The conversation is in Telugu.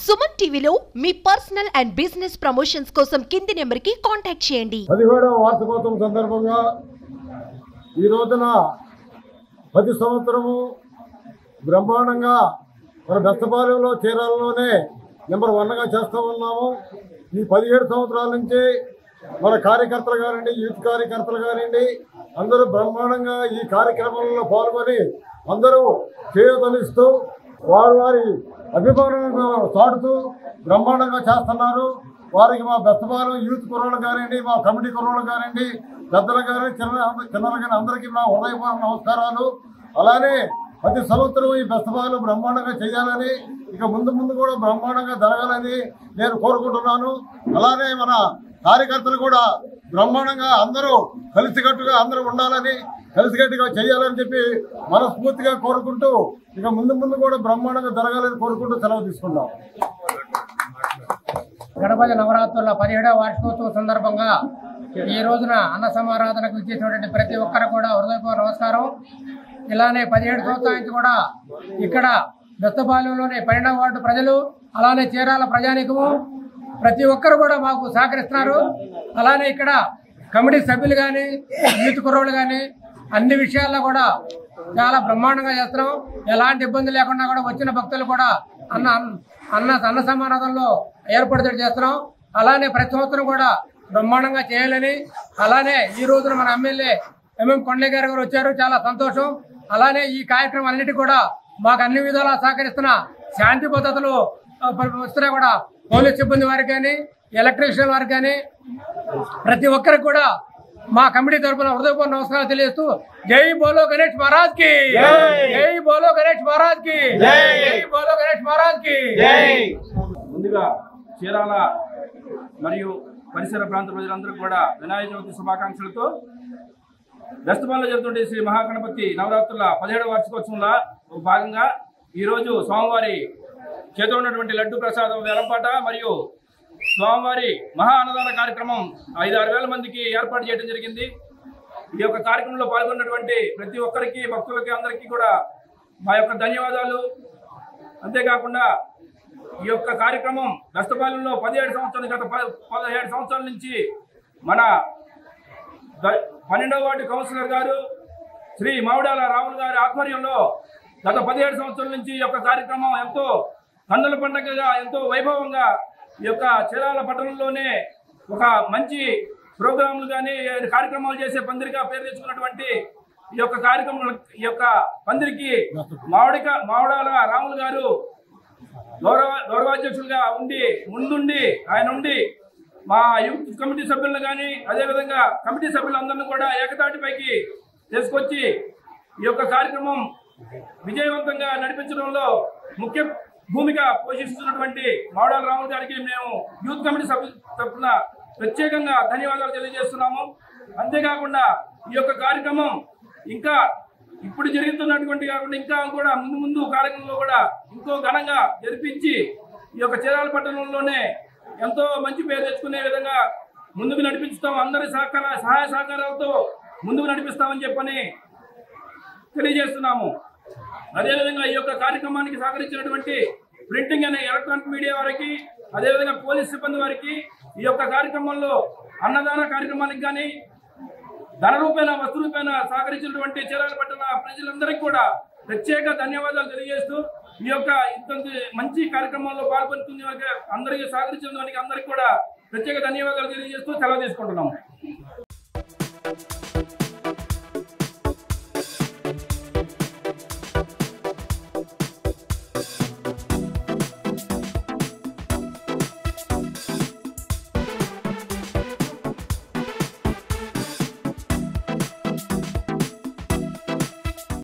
సుమన్ టీవీలో మీ పర్సనల్ అండ్ బిజినెస్ ప్రమోషన్స్ కోసం కింది నెంబర్కి కాంటాక్ట్ చేయండి. 17వ వార్షికోత్సవం సందర్భంగా ఈ రోజున ప్రతి సంవత్సరము బ్రహ్మాండంగా మన బెస్తపాలెంలో చీరాలలోనే నెంబర్ 1గా చేస్తూ ఉన్నాము. ఈ 17 సంవత్సరాల నుంచి మన కార్యకర్తలు కానివ్వండి, యూత్ కార్యకర్తలు కానివ్వండి, అందరూ బ్రహ్మాండంగా ఈ కార్యక్రమంలో పాల్గొని అందరూ చేయతనిస్తూ వారి అభిమానాలను చాటుతూ బ్రహ్మాండంగా చేస్తున్నారు. వారికి మా బెస్తపాలెం యూత్ కుర్రోళ్ళు కానివ్వండి, మా కమిటీ కుర్రోళ్ళు కానివ్వండి, పెద్దలు కానీ చిన్నలు కానీ అందరికీ మా హృదయపూర్వక నమస్కారాలు. అలానే ప్రతి సంవత్సరం ఈ బెస్తపాలెం బ్రహ్మాండంగా చేయాలని, ఇక ముందు కూడా బ్రహ్మాండంగా జరగాలని నేను కోరుకుంటున్నాను. అలానే మన కార్యకర్తలు కూడా బ్రహ్మాండంగా అందరూ కలిసికట్టుగా అందరూ ఉండాలని, కలిసికట్టుగా చేయాలని చెప్పి మనస్ఫూర్తిగా కోరుకుంటూ ఇక ముందు కూడా బ్రహ్మాండంగా జరగాలని కోరుకుంటూ సెలవు తీసుకుంటాం. గణపతి నవరాత్రుల 17వ వార్షికోత్సవం సందర్భంగా ఈ రోజున అన్న సమారాధనకు ఇచ్చేసినటువంటి ప్రతి ఒక్కరు కూడా హృదయపూర్వక నమస్కారం. ఇలానే 17 సంవత్సరాల నుంచి కూడా ఇక్కడ బెస్తపాలెంలోని 12వ వార్డు ప్రజలు, అలానే చీరాల ప్రజానీకము ప్రతి ఒక్కరు కూడా మాకు సహకరిస్తున్నారు. అలానే ఇక్కడ కమిటీ సభ్యులు కానీ, యూత్ కుర్రోళ్ళు కానీ అన్ని విషయాల్లో కూడా చాలా బ్రహ్మాండంగా చేస్తున్నాం. ఎలాంటి ఇబ్బంది లేకుండా కూడా వచ్చిన భక్తులు కూడా అన్న సమారాధనలో ఏర్పాటు చేస్తున్నాం. అలానే ప్రతి సంవత్సరం కూడా బ్రహ్మాండంగా చేయాలని, అలానే ఈ రోజున మన ఎమ్మెల్యే ఎంఎం కొండయ్య గారు వచ్చారు, చాలా సంతోషం. అలానే ఈ కార్యక్రమం అన్నిటి కూడా మాకు అన్ని విధాలా సహకరిస్తున్న శాంతి భద్రతలు వస్తున్నా కూడా పోలీస్ సిబ్బంది వారికి కానీ, ఎలక్ట్రీషియన్ వారికి కానీ ప్రతి ఒక్కరికి కూడా మా కమిటీ తరఫున హృదయపూర్వక నమస్కారాలు తెలియజేస్తూ జై బోలో గణేష్ మహారాజ్ కి, జై బోలో గణేష్ మహారాజ్ కి, జై బోలో గణేష్ మహారాజ్ కి. ముందుగా చీరాల మరియు పరిసర ప్రాంత ప్రజలందరికీ కూడా వినాయక చవితి శుభాకాంక్షలతో బెస్తపాలెంలో జరుగుతుండే శ్రీ మహాగణపతి నవరాత్రుల 17వ వార్షికోత్సవంలో భాగంగా ఈరోజు స్వామివారి చేత ఉన్నటువంటి లడ్డు ప్రసాదం వేలంపాట మరియు స్వామివారి మహా అన్నదాన కార్యక్రమం 5-6 వేల మందికి ఏర్పాటు చేయడం జరిగింది. ఈ యొక్క కార్యక్రమంలో పాల్గొన్నటువంటి ప్రతి ఒక్కరికి, భక్తులకి అందరికీ కూడా మా యొక్క ధన్యవాదాలు. అంతేకాకుండా ఈ యొక్క కార్యక్రమం బెస్తపాలెంలో 17 సంవత్సరాలు, గత 17 సంవత్సరాల నుంచి మన 12వ వార్డు కౌన్సిలర్ గారు శ్రీ మావిడాల రాములు గారి ఆధ్వర్యంలో గత 17 సంవత్సరాల నుంచి ఈ యొక్క కార్యక్రమం ఎంతో కన్నుల పండుగగా, ఎంతో వైభవంగా ఈ యొక్క చీరాల పట్టణంలోనే ఒక మంచి ప్రోగ్రాంలు కానీ కార్యక్రమాలు చేసే పందిరిగా పేరు తెచ్చుకున్నటువంటి ఈ యొక్క కార్యక్రమం, ఈ యొక్క పందిరికి మావిడాల రాములు గారు గౌరవాధ్యక్షులుగా ముందుండి ఆయన మా యూత్ కమిటీ సభ్యులను కానీ, అదేవిధంగా కమిటీ సభ్యులందరినీ కూడా ఏకతాటిపైకి తీసుకొచ్చి ఈ యొక్క కార్యక్రమం విజయవంతంగా నడిపించడంలో ముఖ్య భూమిక పోషిస్తున్నటువంటి మావిడాల రాములు గారికి మేము యూత్ కమిటీ సభ్యుల తరఫున ప్రత్యేకంగా ధన్యవాదాలు తెలియజేస్తున్నాము. అంతేకాకుండా ఈ యొక్క కార్యక్రమం ఇంకా ఇప్పుడు జరుగుతున్నటువంటి కాకుండా ఇంకా కూడా ముందు కార్యక్రమంలో కూడా ఎంతో ఘనంగా జరిపించి ఈ యొక్క చీరాల పట్టణంలోనే ఎంతో మంచి పేరు తెచ్చుకునే విధంగా ముందుకు నడిపిస్తాం. అందరి సహాయ సహకారాలతో ముందుకు నడిపిస్తామని చెప్పని తెలియజేస్తున్నాము. అదేవిధంగా ఈ యొక్క కార్యక్రమానికి సహకరించినటువంటి ప్రింటింగ్ అనే ఎలక్ట్రానిక్ మీడియా వారికి, అదేవిధంగా పోలీస్ సిబ్బంది వారికి, ఈ యొక్క కార్యక్రమంలో అన్నదాన కార్యక్రమానికి కానీ ధన రూపేణ వస్తు రూపేణ సహకరించినటువంటి చీరాల పట్టణ ప్రజలందరికీ కూడా ప్రత్యేక ధన్యవాదాలు తెలియజేస్తూ ఈ యొక్క ఇంత మంచి కార్యక్రమంలో పాల్గొంటున్న అందరికీ సహకరించిన అందరికీ కూడా ప్రత్యేక ధన్యవాదాలు తెలియజేస్తూ సెలవు తీసుకుంటున్నాము.